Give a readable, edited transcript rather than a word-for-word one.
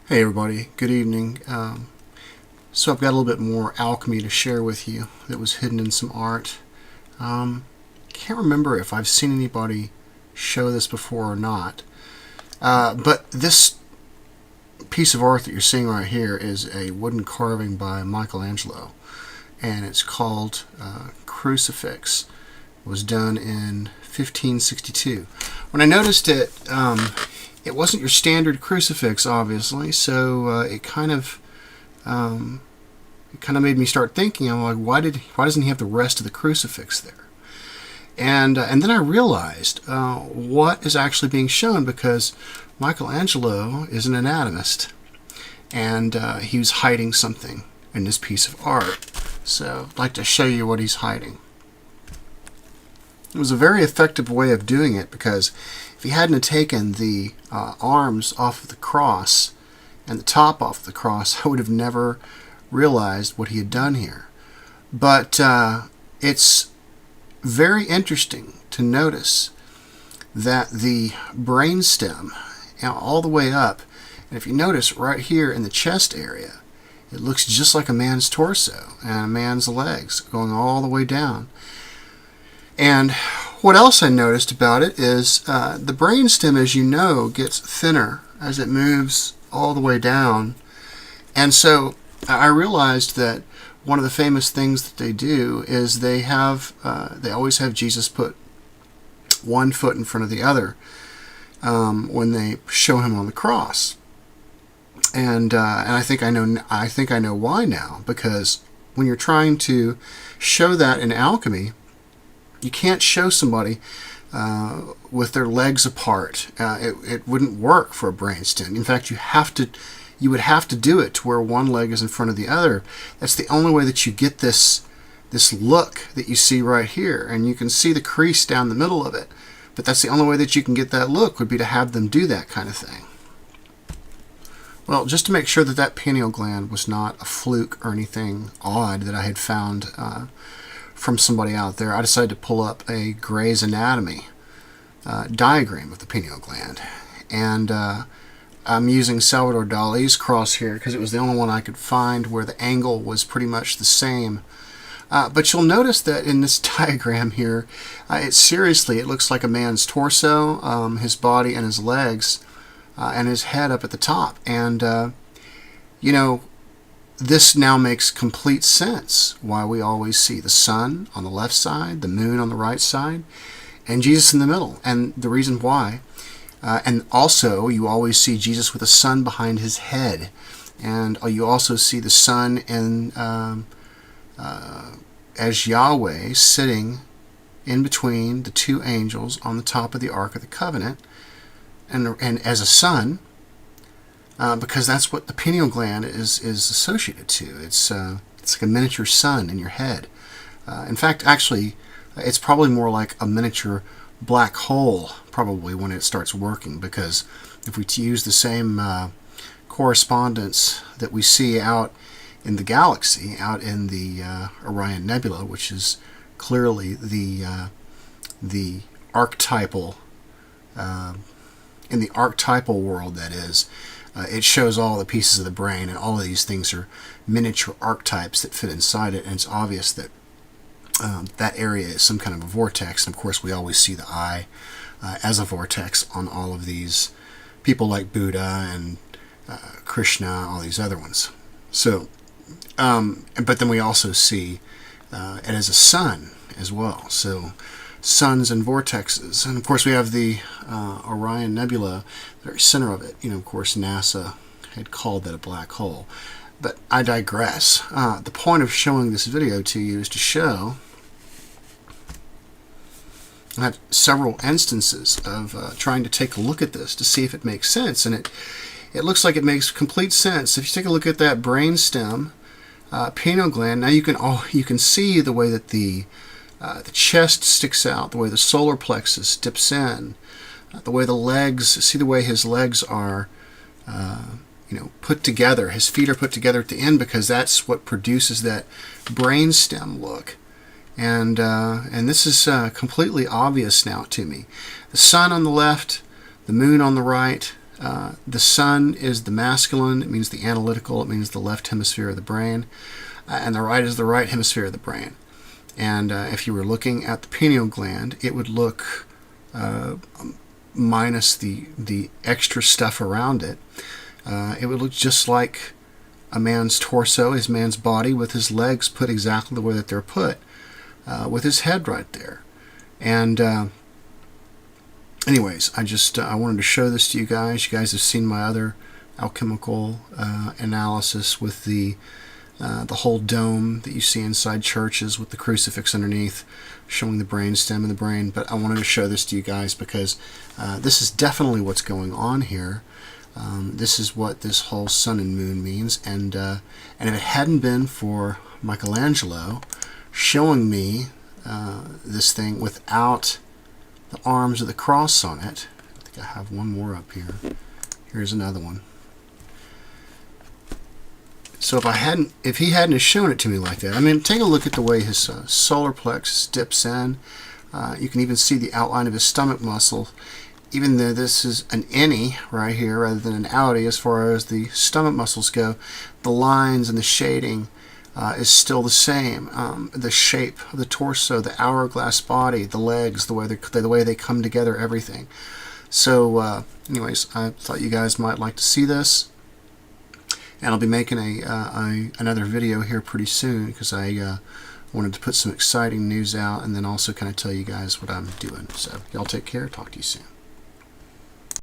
Hey everybody, good evening. So I've got a little bit more alchemy to share with you that was hidden in some art. Can't remember if I've seen anybody show this before or not, but this piece of art that you're seeing right here is a wooden carving by Michelangelo, and it's called Crucifix. It was done in 1562. When I noticed it, it wasn't your standard crucifix, obviously, so it kind of made me start thinking. I'm like, why doesn't he have the rest of the crucifix there? And then I realized what is actually being shown, because Michelangelo is an anatomist, and he was hiding something in this piece of art. So I'd like to show you what he's hiding. It was a very effective way of doing it, because if he hadn't taken the arms off of the cross and the top off of the cross, I would have never realized what he had done here. But it's very interesting to notice that the brainstem, all the way up, and if you notice right here in the chest area, it looks just like a man's torso and a man's legs going all the way down. And what else I noticed about it is the brainstem, as you know, gets thinner as it moves all the way down. And so I realized that one of the famous things that they do is they always have Jesus put one foot in front of the other when they show him on the cross. And I think I know why now, because when you're trying to show that in alchemy, you can't show somebody with their legs apart. It wouldn't work for a brainstem. In fact, you would have to do it to where one leg is in front of the other. That's the only way that you get this look that you see right here. And you can see the crease down the middle of it. But that's the only way that you can get that look, would be to have them do that kind of thing. Well, just to make sure that that pineal gland was not a fluke or anything odd that I had found from somebody out there, I decided to pull up a Gray's Anatomy diagram of the pineal gland. And I'm using Salvador Dali's cross here because it was the only one I could find where the angle was pretty much the same. But you'll notice that in this diagram here, it looks like a man's torso, his body and his legs, and his head up at the top. And, this now makes complete sense why we always see the sun on the left side, the moon on the right side, and Jesus in the middle. And the reason why, and also you always see Jesus with the sun behind his head, and you also see the sun as Yahweh sitting in between the two angels on the top of the Ark of the Covenant, and as a sun. Because that's what the pineal gland is associated to. It's like a miniature sun in your head. In fact, actually, it's probably more like a miniature black hole, probably, when it starts working, because if we use the same correspondence that we see out in the galaxy, out in the Orion Nebula, which is clearly the archetypal, in the archetypal world, that is, it shows all the pieces of the brain, and all of these things are miniature archetypes that fit inside it, and it's obvious that that area is some kind of a vortex. And of course, we always see the eye as a vortex on all of these people like Buddha and Krishna, all these other ones. So, but then we also see it as a sun as well. So, suns and vortexes. And of course, we have the Orion Nebula, the very center of it. Of course, NASA had called that a black hole. But I digress. The point of showing this video to you is to show I have several instances of trying to take a look at this to see if it makes sense. And it looks like it makes complete sense. If you take a look at that brainstem, pineal gland, now you can see the way that the chest sticks out, the way the solar plexus dips in, the way the legs, see the way his legs are put together. His feet are put together at the end, because that's what produces that brainstem look. And this is completely obvious now to me. The sun on the left, the moon on the right, The sun is the masculine. It means the analytical. It means the left hemisphere of the brain. And the right is the right hemisphere of the brain. And if you were looking at the pineal gland, it would look, minus the extra stuff around it, it would look just like a man's torso, his man's body, with his legs put exactly the way that they're put, with his head right there. And anyways, I wanted to show this to you guys. You guys have seen my other alchemical analysis with the whole dome that you see inside churches with the crucifix underneath, showing the brain stem and the brain. But I wanted to show this to you guys because this is definitely what's going on here. This is what this whole sun and moon means. And if it hadn't been for Michelangelo showing me this thing without the arms of the cross on it, I think I have one more up here. Here's another one. So if he hadn't shown it to me like that, I mean, take a look at the way his solar plexus dips in. You can even see the outline of his stomach muscle. Even though this is an innie right here rather than an outie as far as the stomach muscles go, the lines and the shading is still the same. The shape of the torso, the hourglass body, the legs, the way they come together, everything. So anyways, I thought you guys might like to see this. And I'll be making another video here pretty soon because I wanted to put some exciting news out and then also kind of tell you guys what I'm doing. So y'all take care. Talk to you soon.